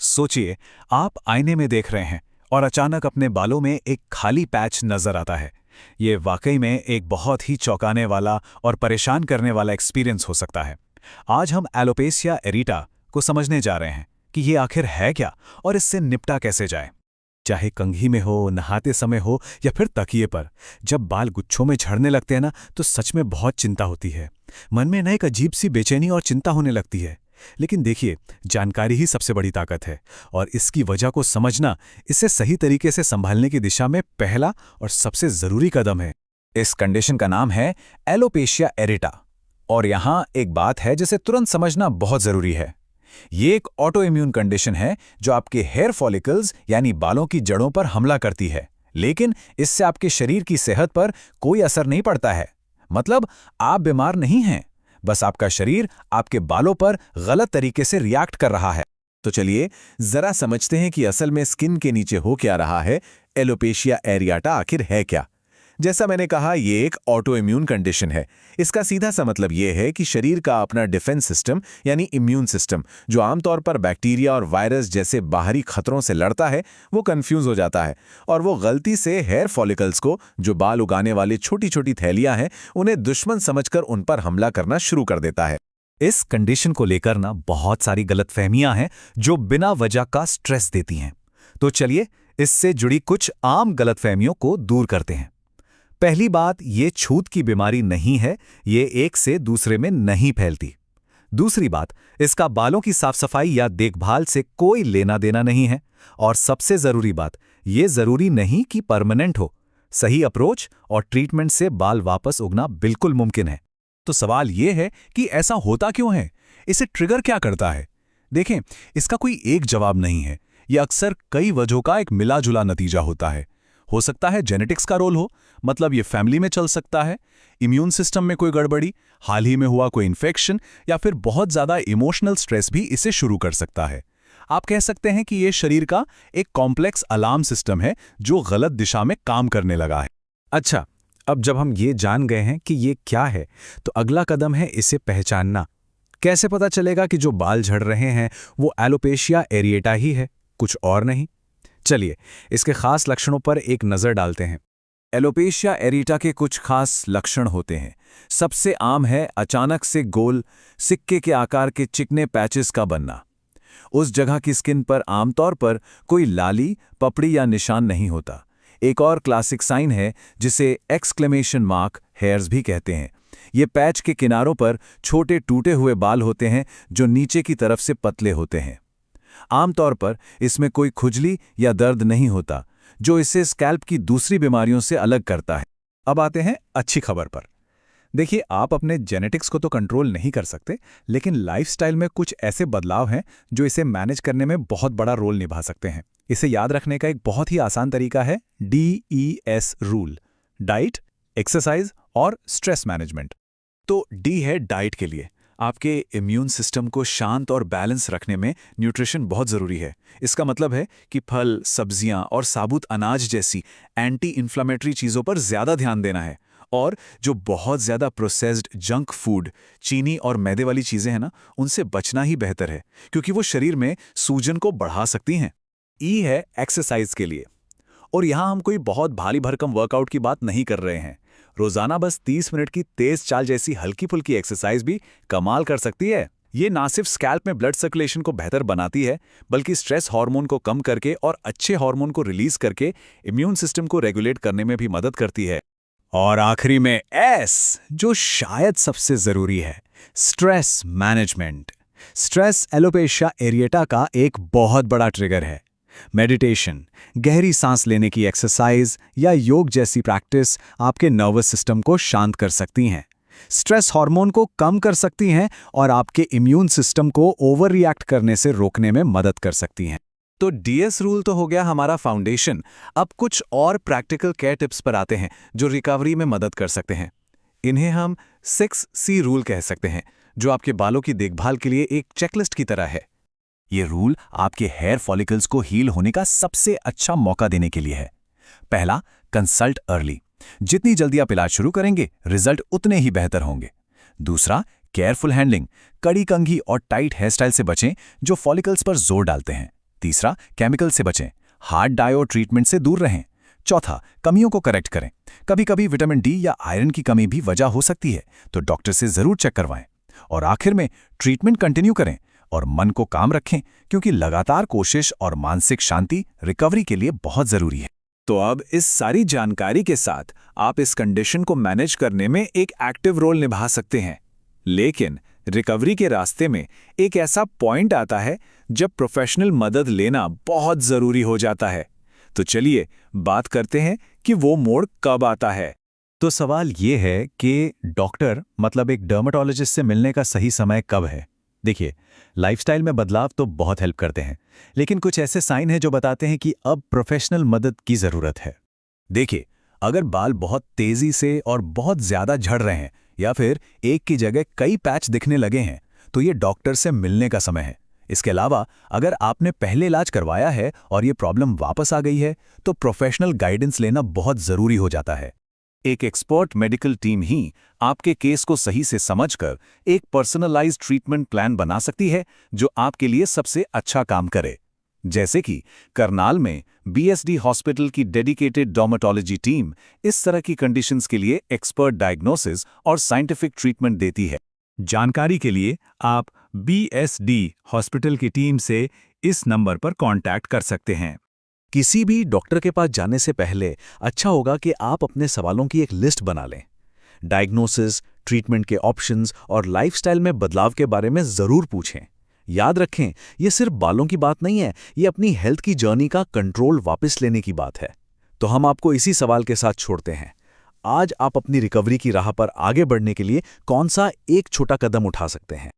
सोचिए, आप आईने में देख रहे हैं और अचानक अपने बालों में एक खाली पैच नजर आता है। ये वाकई में एक बहुत ही चौंकाने वाला और परेशान करने वाला एक्सपीरियंस हो सकता है। आज हम एलोपेशिया एरिटा को समझने जा रहे हैं कि ये आखिर है क्या और इससे निपटा कैसे जाए। चाहे कंघी में हो, नहाते समय हो या फिर तकिए पर, जब बाल गुच्छों में झड़ने लगते हैं ना, तो सच में बहुत चिंता होती है। मन में ना एक अजीब सी बेचैनी और चिंता होने लगती है। लेकिन देखिए, जानकारी ही सबसे बड़ी ताकत है और इसकी वजह को समझना इसे सही तरीके से संभालने की दिशा में पहला और सबसे जरूरी कदम है। इस कंडीशन का नाम है एलोपेशिया एरिटा। और यहाँ एक बात है जिसे तुरंत समझना बहुत जरूरी है। ये एक ऑटो इम्यून कंडीशन है जो आपके हेयर फॉलिकल्स यानी बालों की जड़ों पर हमला करती है, लेकिन इससे आपके शरीर की सेहत पर कोई असर नहीं पड़ता है। मतलब आप बीमार नहीं हैं, बस आपका शरीर आपके बालों पर गलत तरीके से रिएक्ट कर रहा है। तो चलिए जरा समझते हैं कि असल में स्किन के नीचे हो क्या रहा है। एलोपेशिया एरियाटा आखिर है क्या? जैसा मैंने कहा, ये एक ऑटो इम्यून कंडीशन है। इसका सीधा सा मतलब ये है कि शरीर का अपना डिफेंस सिस्टम यानी इम्यून सिस्टम, जो आमतौर पर बैक्टीरिया और वायरस जैसे बाहरी खतरों से लड़ता है, वो कंफ्यूज हो जाता है और वो गलती से हेयर फॉलिकल्स को, जो बाल उगाने वाली छोटी छोटी थैलियां हैं, उन्हें दुश्मन समझकर उन पर हमला करना शुरू कर देता है। इस कंडीशन को लेकर ना बहुत सारी गलतफहमियां हैं जो बिना वजह का स्ट्रेस देती हैं। तो चलिए इससे जुड़ी कुछ आम गलतफहमियों को दूर करते हैं। पहली बात, ये छूत की बीमारी नहीं है, ये एक से दूसरे में नहीं फैलती। दूसरी बात, इसका बालों की साफ सफाई या देखभाल से कोई लेना देना नहीं है। और सबसे जरूरी बात, ये जरूरी नहीं कि परमानेंट हो। सही अप्रोच और ट्रीटमेंट से बाल वापस उगना बिल्कुल मुमकिन है। तो सवाल ये है कि ऐसा होता क्यों है? इसे ट्रिगर क्या करता है? देखें, इसका कोई एक जवाब नहीं है। यह अक्सर कई वजहों का एक मिला जुला नतीजा होता है। हो सकता है जेनेटिक्स का रोल हो, मतलब ये फैमिली में चल सकता है, इम्यून सिस्टम में कोई गड़बड़ी, हाल ही में हुआ कोई इन्फेक्शन, या फिर बहुत ज्यादा इमोशनल स्ट्रेस भी इसे शुरू कर सकता है। आप कह सकते हैं कि ये शरीर का एक कॉम्प्लेक्स अलार्म सिस्टम है जो गलत दिशा में काम करने लगा है। अच्छा, अब जब हम ये जान गए हैं कि ये क्या है, तो अगला कदम है इसे पहचानना। कैसे पता चलेगा कि जो बाल झड़ रहे हैं वो एलोपेशिया एरिएटा ही है, कुछ और नहीं? चलिए इसके खास लक्षणों पर एक नजर डालते हैं। एलोपेशिया एरिटा के कुछ खास लक्षण होते हैं। सबसे आम है अचानक से गोल, सिक्के के आकार के चिकने पैचेस का बनना। उस जगह की स्किन पर आमतौर पर कोई लाली, पपड़ी या निशान नहीं होता। एक और क्लासिक साइन है जिसे एक्सक्लेमेशन मार्क हेयर्स भी कहते हैं। ये पैच के किनारों पर छोटे टूटे हुए बाल होते हैं जो नीचे की तरफ से पतले होते हैं। आमतौर पर इसमें कोई खुजली या दर्द नहीं होता, जो इसे स्कैल्प की दूसरी बीमारियों से अलग करता है। अब आते हैं अच्छी खबर पर। देखिए, आप अपने जेनेटिक्स को तो कंट्रोल नहीं कर सकते, लेकिन लाइफस्टाइल में कुछ ऐसे बदलाव हैं जो इसे मैनेज करने में बहुत बड़ा रोल निभा सकते हैं। इसे याद रखने का एक बहुत ही आसान तरीका है DES रूल: डाइट, एक्सरसाइज और स्ट्रेस मैनेजमेंट। तो डी है डाइट के लिए। आपके इम्यून सिस्टम को शांत और बैलेंस रखने में न्यूट्रिशन बहुत ज़रूरी है। इसका मतलब है कि फल, सब्जियां और साबुत अनाज जैसी एंटी इन्फ्लेमेटरी चीज़ों पर ज़्यादा ध्यान देना है। और जो बहुत ज़्यादा प्रोसेस्ड जंक फूड, चीनी और मैदे वाली चीज़ें हैं ना, उनसे बचना ही बेहतर है, क्योंकि वो शरीर में सूजन को बढ़ा सकती हैं। ई है एक्सरसाइज के लिए। और यहाँ हम कोई बहुत भारी भरकम वर्कआउट की बात नहीं कर रहे हैं। रोजाना बस 30 मिनट की तेज चाल जैसी हल्की फुल्की एक्सरसाइज भी कमाल कर सकती है। ये ना सिर्फ स्कैल्प में ब्लड सर्कुलेशन को बेहतर बनाती है, बल्कि स्ट्रेस हार्मोन को कम करके और अच्छे हार्मोन को रिलीज करके इम्यून सिस्टम को रेगुलेट करने में भी मदद करती है। और आखिरी में एस, जो शायद सबसे जरूरी है, stress management. Stress alopecia areata का एक बहुत बड़ा ट्रिगर है। मेडिटेशन, गहरी सांस लेने की एक्सरसाइज या योग जैसी प्रैक्टिस आपके नर्वस सिस्टम को शांत कर सकती हैं, स्ट्रेस हार्मोन को कम कर सकती हैं और आपके इम्यून सिस्टम को ओवर रिएक्ट करने से रोकने में मदद कर सकती हैं। तो DS रूल तो हो गया हमारा फाउंडेशन। अब कुछ और प्रैक्टिकल केयर टिप्स पर आते हैं जो रिकवरी में मदद कर सकते हैं। इन्हें हम 6C रूल कह सकते हैं, जो आपके बालों की देखभाल के लिए एक चेकलिस्ट की तरह है। ये रूल आपके हेयर फॉलिकल्स को हील होने का सबसे अच्छा मौका देने के लिए है। पहला, कंसल्ट अर्ली। जितनी जल्दी आप इलाज शुरू करेंगे, रिजल्ट उतने ही बेहतर होंगे। दूसरा, केयरफुल हैंडलिंग। कड़ी कंघी और टाइट हेयर स्टाइल से बचें जो फॉलिकल्स पर जोर डालते हैं। तीसरा, केमिकल से बचें, हार्ड डाई और ट्रीटमेंट से दूर रहें। चौथा, कमियों को करेक्ट करें। कभी कभी विटामिन डी या आयरन की कमी भी वजह हो सकती है, तो डॉक्टर से जरूर चेक करवाएं। और आखिर में ट्रीटमेंट कंटिन्यू करें और मन को काम रखें, क्योंकि लगातार कोशिश और मानसिक शांति रिकवरी के लिए बहुत जरूरी है। तो अब इस सारी जानकारी के साथ आप इस कंडीशन को मैनेज करने में एक एक्टिव रोल निभा सकते हैं। लेकिन रिकवरी के रास्ते में एक ऐसा पॉइंट आता है जब प्रोफेशनल मदद लेना बहुत जरूरी हो जाता है। तो चलिए बात करते हैं कि वो मोड़ कब आता है। तो सवाल ये है कि डॉक्टर मतलब एक डर्मेटोलॉजिस्ट से मिलने का सही समय कब है। देखिए, लाइफस्टाइल में बदलाव तो बहुत हेल्प करते हैं, लेकिन कुछ ऐसे साइन हैं जो बताते हैं कि अब प्रोफेशनल मदद की जरूरत है। देखिए, अगर बाल बहुत तेजी से और बहुत ज्यादा झड़ रहे हैं या फिर एक की जगह कई पैच दिखने लगे हैं, तो ये डॉक्टर से मिलने का समय है। इसके अलावा अगर आपने पहले इलाज करवाया है और ये प्रॉब्लम वापस आ गई है, तो प्रोफेशनल गाइडेंस लेना बहुत जरूरी हो जाता है। एक एक्सपर्ट मेडिकल टीम ही आपके केस को सही से समझकर एक पर्सनलाइज्ड ट्रीटमेंट प्लान बना सकती है जो आपके लिए सबसे अच्छा काम करे। जैसे कि करनाल में बीएसडी हॉस्पिटल की डेडिकेटेड डर्मेटोलॉजी टीम इस तरह की कंडीशंस के लिए एक्सपर्ट डायग्नोसिस और साइंटिफिक ट्रीटमेंट देती है। जानकारी के लिए आप बीएसडी हॉस्पिटल की टीम से इस नंबर पर कांटेक्ट कर सकते हैं। किसी भी डॉक्टर के पास जाने से पहले अच्छा होगा कि आप अपने सवालों की एक लिस्ट बना लें। डायग्नोसिस, ट्रीटमेंट के ऑप्शंस और लाइफस्टाइल में बदलाव के बारे में जरूर पूछें। याद रखें, ये सिर्फ बालों की बात नहीं है, ये अपनी हेल्थ की जर्नी का कंट्रोल वापस लेने की बात है। तो हम आपको इसी सवाल के साथ छोड़ते हैं। आज आप अपनी रिकवरी की राह पर आगे बढ़ने के लिए कौन सा एक छोटा कदम उठा सकते हैं?